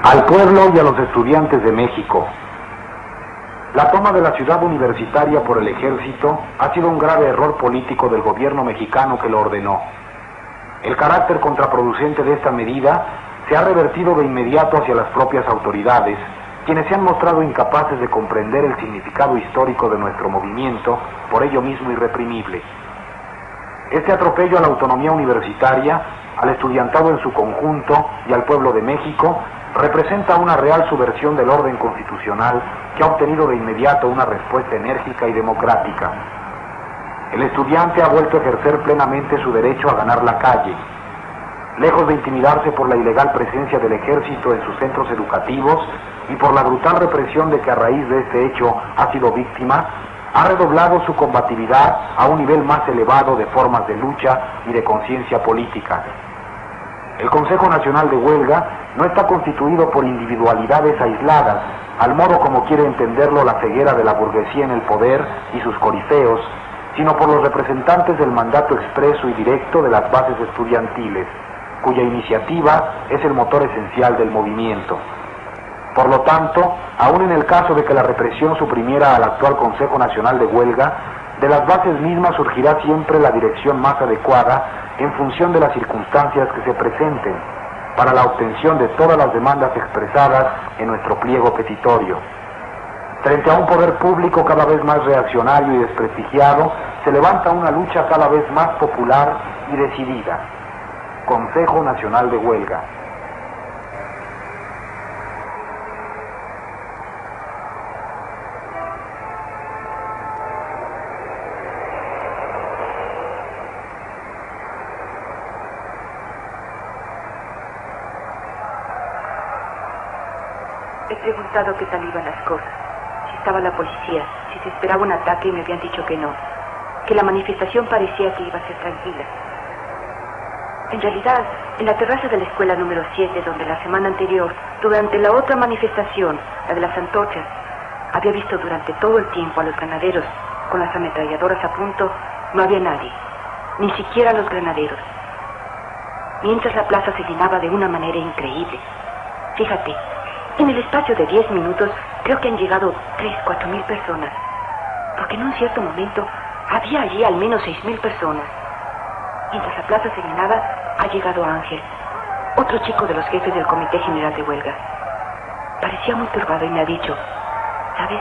Al pueblo y a los estudiantes de México. La toma de la ciudad universitaria por el ejército ha sido un grave error político del gobierno mexicano que lo ordenó. El carácter contraproducente de esta medida se ha revertido de inmediato hacia las propias autoridades, quienes se han mostrado incapaces de comprender el significado histórico de nuestro movimiento, por ello mismo irreprimible. Este atropello a la autonomía universitaria, al estudiantado en su conjunto y al pueblo de México, representa una real subversión del orden constitucional que ha obtenido de inmediato una respuesta enérgica y democrática. El estudiante ha vuelto a ejercer plenamente su derecho a ganar la calle. Lejos de intimidarse por la ilegal presencia del ejército en sus centros educativos y por la brutal represión de que a raíz de este hecho ha sido víctima, ha redoblado su combatividad a un nivel más elevado de formas de lucha y de conciencia política. El Consejo Nacional de Huelga no está constituido por individualidades aisladas, al modo como quiere entenderlo la ceguera de la burguesía en el poder y sus corifeos, sino por los representantes del mandato expreso y directo de las bases estudiantiles, cuya iniciativa es el motor esencial del movimiento. Por lo tanto, aun en el caso de que la represión suprimiera al actual Consejo Nacional de Huelga, de las bases mismas surgirá siempre la dirección más adecuada en función de las circunstancias que se presenten, para la obtención de todas las demandas expresadas en nuestro pliego petitorio. Frente a un poder público cada vez más reaccionario y desprestigiado, se levanta una lucha cada vez más popular y decidida. Consejo Nacional de Huelga. He preguntado qué tal iban las cosas, si estaba la policía, si se esperaba un ataque y me habían dicho que no, que la manifestación parecía que iba a ser tranquila. En realidad, en la terraza de la escuela número 7, donde la semana anterior, durante la otra manifestación, la de las antorchas, había visto durante todo el tiempo a los granaderos con las ametralladoras a punto, no había nadie, ni siquiera los granaderos. Mientras la plaza se llenaba de una manera increíble. Fíjate, en el espacio de 10 minutos creo que han llegado 3.000 o 4.000 personas, porque en un cierto momento había allí al menos 6.000 personas. Mientras la plaza se llenaba, ha llegado Ángel, otro chico de los jefes del Comité General de Huelga. Parecía muy turbado y me ha dicho, ¿sabes?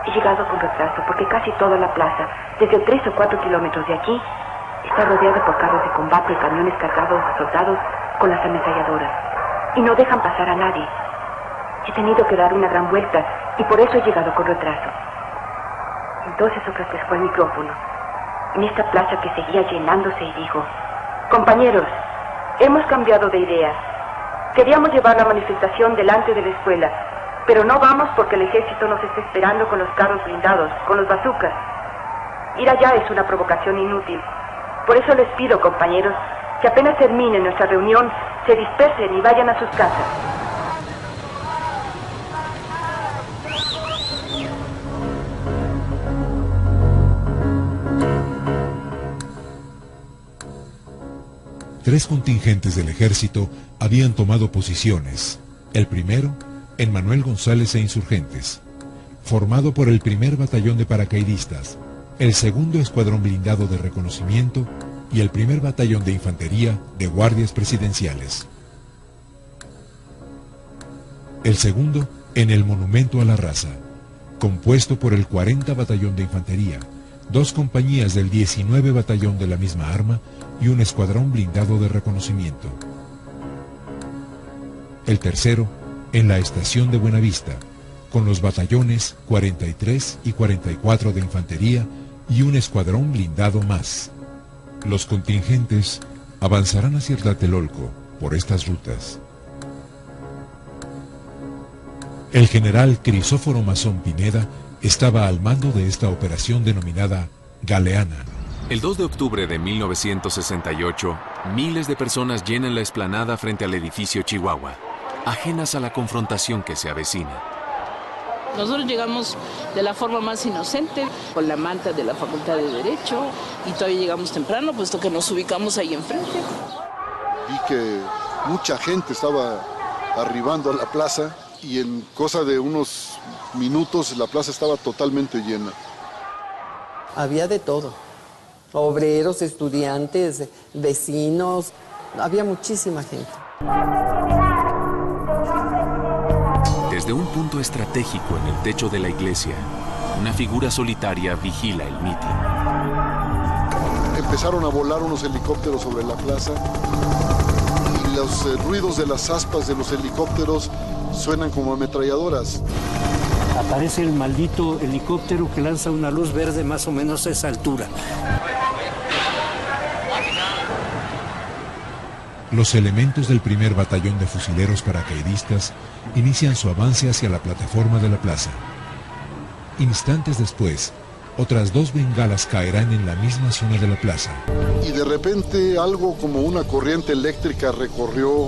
He llegado con retraso porque casi toda la plaza, desde 3 o 4 kilómetros de aquí, está rodeada por carros de combate y camiones cargados de soldados con las ametralladoras, y no dejan pasar a nadie. He tenido que dar una gran vuelta y por eso he llegado con retraso. Entonces Sócrates fue al micrófono, en esta plaza que seguía llenándose, y dijo, compañeros, hemos cambiado de idea. Queríamos llevar la manifestación delante de la escuela, pero no vamos porque el ejército nos está esperando con los carros blindados, con los bazucas. Ir allá es una provocación inútil. Por eso les pido, compañeros, que apenas termine nuestra reunión, se dispersen y vayan a sus casas. Tres contingentes del ejército habían tomado posiciones. El primero, en Manuel González e Insurgentes, formado por el primer batallón de paracaidistas, el segundo escuadrón blindado de reconocimiento y el primer batallón de infantería de guardias presidenciales. El segundo, en el Monumento a la Raza, compuesto por el 40 batallón de infantería, 2 compañías del 19 batallón de la misma arma y un escuadrón blindado de reconocimiento. El tercero, en la estación de Buenavista, con los batallones 43 y 44 de infantería y un escuadrón blindado más. Los contingentes avanzarán hacia Tlatelolco por estas rutas. El general Crisóforo Mazón Pineda estaba al mando de esta operación denominada Galeana. El 2 de octubre de 1968, miles de personas llenan la explanada frente al edificio Chihuahua, ajenas a la confrontación que se avecina. Nosotros llegamos de la forma más inocente, con la manta de la Facultad de Derecho, y todavía llegamos temprano, puesto que nos ubicamos ahí enfrente. Vi que mucha gente estaba arribando a la plaza y en cosa de unos minutos la plaza estaba totalmente llena. Había de todo, obreros, estudiantes, vecinos, había muchísima gente. Desde un punto estratégico en el techo de la iglesia, una figura solitaria vigila el mitin. Empezaron a volar unos helicópteros sobre la plaza y los ruidos de las aspas de los helicópteros suenan como ametralladoras. Aparece el maldito helicóptero que lanza una luz verde más o menos a esa altura. Los elementos del primer batallón de fusileros paracaidistas inician su avance hacia la plataforma de la plaza. Instantes después, otras 2 bengalas caerán en la misma zona de la plaza. Y de repente algo como una corriente eléctrica recorrió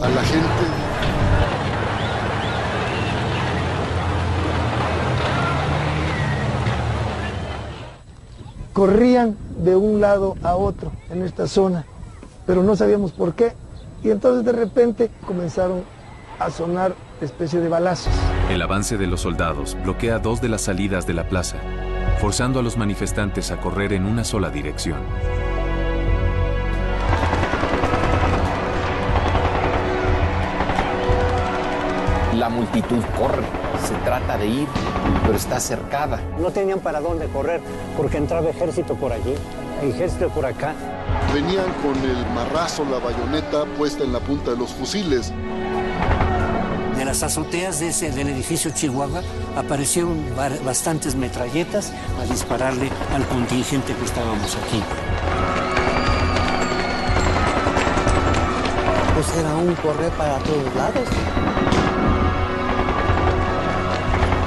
a la gente. Corrían de un lado a otro en esta zona, pero no sabíamos por qué. Y entonces de repente comenzaron a sonar especie de balazos. El avance de los soldados bloquea 2 de las salidas de la plaza, forzando a los manifestantes a correr en una sola dirección. La multitud corre, se trata de ir, pero está cercada. No tenían para dónde correr porque entraba ejército por allí, ejército por acá. Venían con el marrazo, la bayoneta puesta en la punta de los fusiles. De las azoteas del edificio Chihuahua aparecieron bastantes metralletas a dispararle al contingente que estábamos aquí. Pues era un correr para todos lados.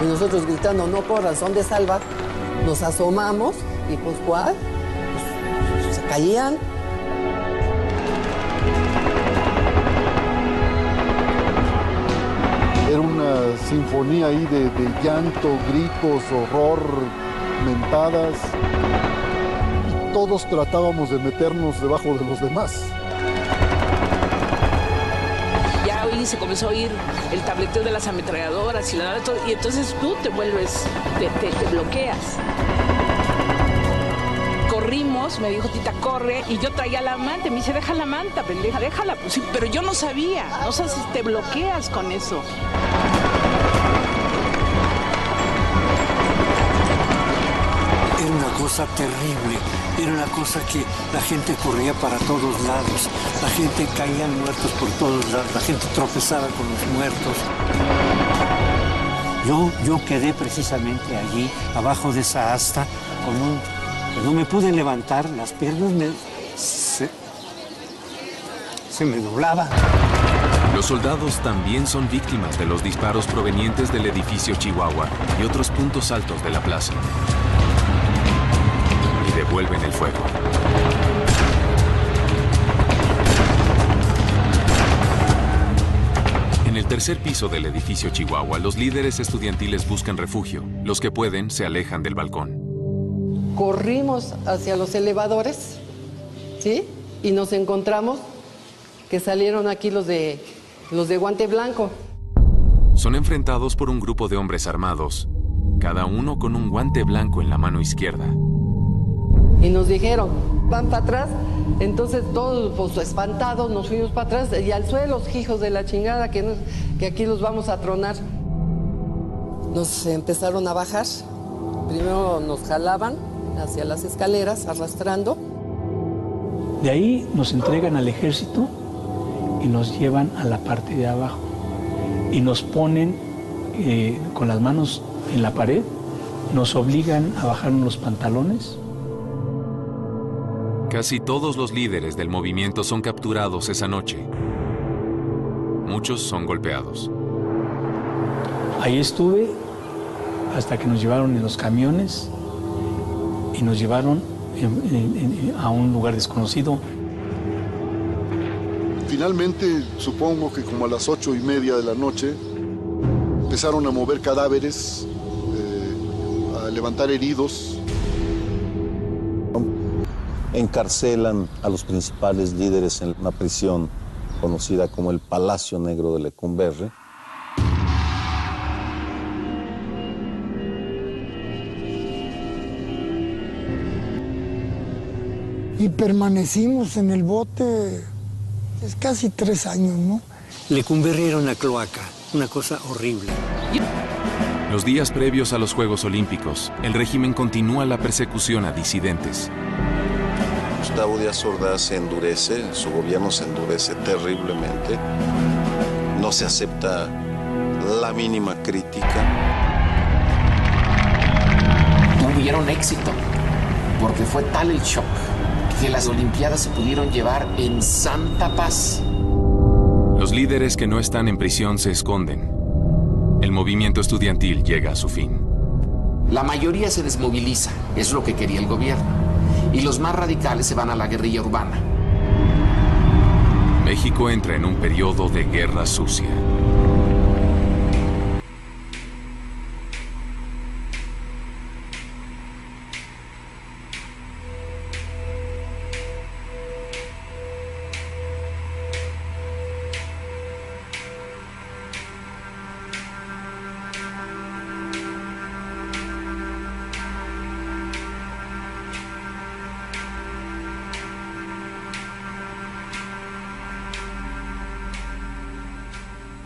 Y nosotros gritando, no corran, son de salvar. Nos asomamos y pues ¿cuál? Pues, se caían. Era una sinfonía ahí de llanto, gritos, horror, mentadas. Y todos tratábamos de meternos debajo de los demás. Ya hoy se comenzó a oír el tableteo de las ametralladoras y entonces tú te vuelves, te bloqueas. Corrimos, me dijo Tita, corre, y yo traía la manta, me dice, deja la manta, pendeja, déjala. Pues sí, pero yo no sabía, no sé si te bloqueas con eso. Era una cosa terrible, era una cosa que la gente corría para todos lados, la gente caía muertos por todos lados, la gente tropezaba con los muertos. Yo quedé precisamente allí, abajo de esa asta, no me pude levantar, las piernas se me doblaban. Los soldados también son víctimas de los disparos provenientes del edificio Chihuahua y otros puntos altos de la plaza. Y devuelven el fuego. En el tercer piso del edificio Chihuahua, los líderes estudiantiles buscan refugio. Los que pueden se alejan del balcón. Corrimos hacia los elevadores, ¿sí? Y nos encontramos que salieron aquí los de guante blanco. Son enfrentados por un grupo de hombres armados, cada uno con un guante blanco en la mano izquierda. Y nos dijeron, van para atrás. Entonces todos pues, espantados nos fuimos para atrás y al suelo, hijos de la chingada, que aquí los vamos a tronar. Nos empezaron a bajar. Primero nos jalaban hacia las escaleras, arrastrando. De ahí nos entregan al ejército y nos llevan a la parte de abajo. Y nos ponen con las manos en la pared, nos obligan a bajarnos los pantalones. Casi todos los líderes del movimiento son capturados esa noche. Muchos son golpeados. Ahí estuve hasta que nos llevaron en los camiones y nos llevaron a un lugar desconocido. Finalmente, supongo que como a las 8:30 de la noche, empezaron a mover cadáveres, a levantar heridos. Encarcelan a los principales líderes en la prisión conocida como el Palacio Negro de Lecumberri. Y permanecimos en el bote casi 3 años, ¿no? Lecumberri era una cloaca, una cosa horrible. Los días previos a los Juegos Olímpicos, el régimen continúa la persecución a disidentes. Gustavo Díaz Ordaz se endurece, su gobierno se endurece terriblemente. No se acepta la mínima crítica. Tuvieron éxito, porque fue tal el shock que las Olimpiadas se pudieron llevar en santa paz. Los líderes que no están en prisión se esconden. El movimiento estudiantil llega a su fin. La mayoría se desmoviliza, es lo que quería el gobierno, y los más radicales se van a la guerrilla urbana. México entra en un periodo de guerra sucia.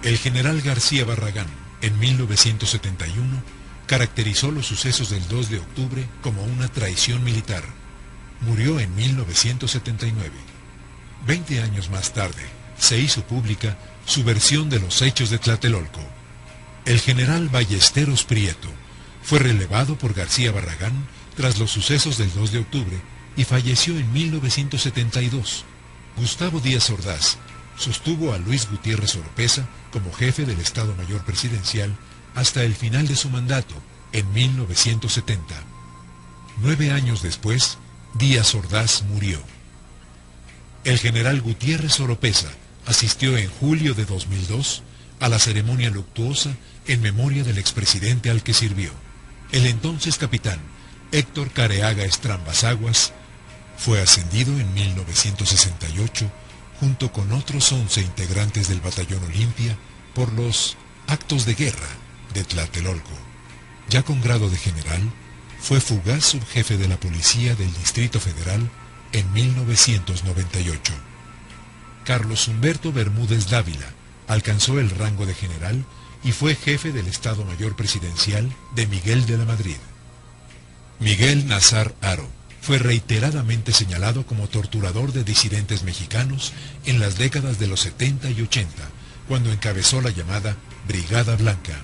El general García Barragán, en 1971, caracterizó los sucesos del 2 de octubre como una traición militar. Murió en 1979. 20 años más tarde, se hizo pública su versión de los hechos de Tlatelolco. El general Ballesteros Prieto fue relevado por García Barragán tras los sucesos del 2 de octubre y falleció en 1972. Gustavo Díaz Ordaz sostuvo a Luis Gutiérrez Oropeza como jefe del Estado Mayor Presidencial hasta el final de su mandato, en 1970. 9 años después, Díaz Ordaz murió. El general Gutiérrez Oropeza asistió en julio de 2002 a la ceremonia luctuosa en memoria del expresidente al que sirvió. El entonces capitán Héctor Careaga Estrambas Aguas fue ascendido en 1968 junto con otros 11 integrantes del Batallón Olimpia, por los actos de guerra de Tlatelolco. Ya con grado de general, fue fugaz subjefe de la Policía del Distrito Federal en 1998. Carlos Humberto Bermúdez Dávila alcanzó el rango de general y fue jefe del Estado Mayor Presidencial de Miguel de la Madrid. Miguel Nazar Haro fue reiteradamente señalado como torturador de disidentes mexicanos en las décadas de los 70 y 80, cuando encabezó la llamada Brigada Blanca.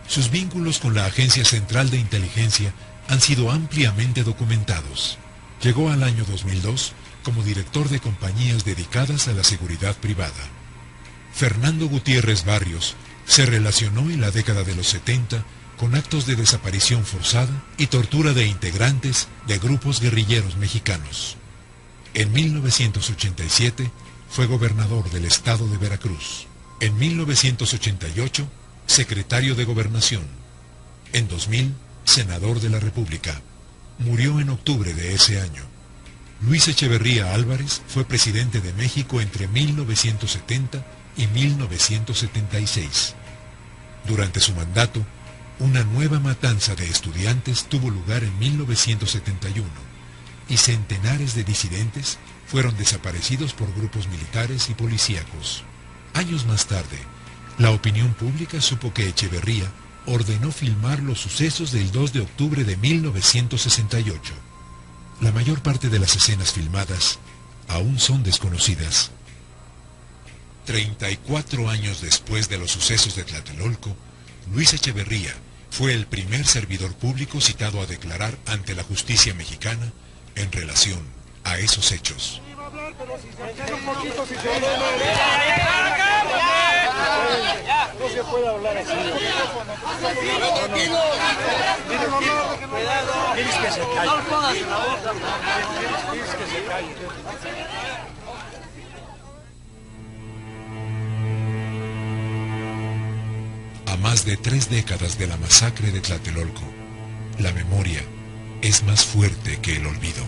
Sus vínculos con la Agencia Central de Inteligencia han sido ampliamente documentados. Llegó al año 2002 como director de compañías dedicadas a la seguridad privada. Fernando Gutiérrez Barrios se relacionó en la década de los 70 con actos de desaparición forzada y tortura de integrantes de grupos guerrilleros mexicanos. En 1987 fue gobernador del estado de Veracruz. En 1988, secretario de Gobernación. En 2000, senador de la República. Murió en octubre de ese año. Luis Echeverría Álvarez fue presidente de México entre 1970 y 1976. Durante su mandato, una nueva matanza de estudiantes tuvo lugar en 1971 y centenares de disidentes fueron desaparecidos por grupos militares y policíacos. Años más tarde, la opinión pública supo que Echeverría ordenó filmar los sucesos del 2 de octubre de 1968. La mayor parte de las escenas filmadas aún son desconocidas. 34 años después de los sucesos de Tlatelolco, Luis Echeverría fue el primer servidor público citado a declarar ante la justicia mexicana en relación a esos hechos. No se puede hablar así. Tienes que se calle. Tienes que se calle. A más de 3 décadas de la masacre de Tlatelolco, la memoria es más fuerte que el olvido.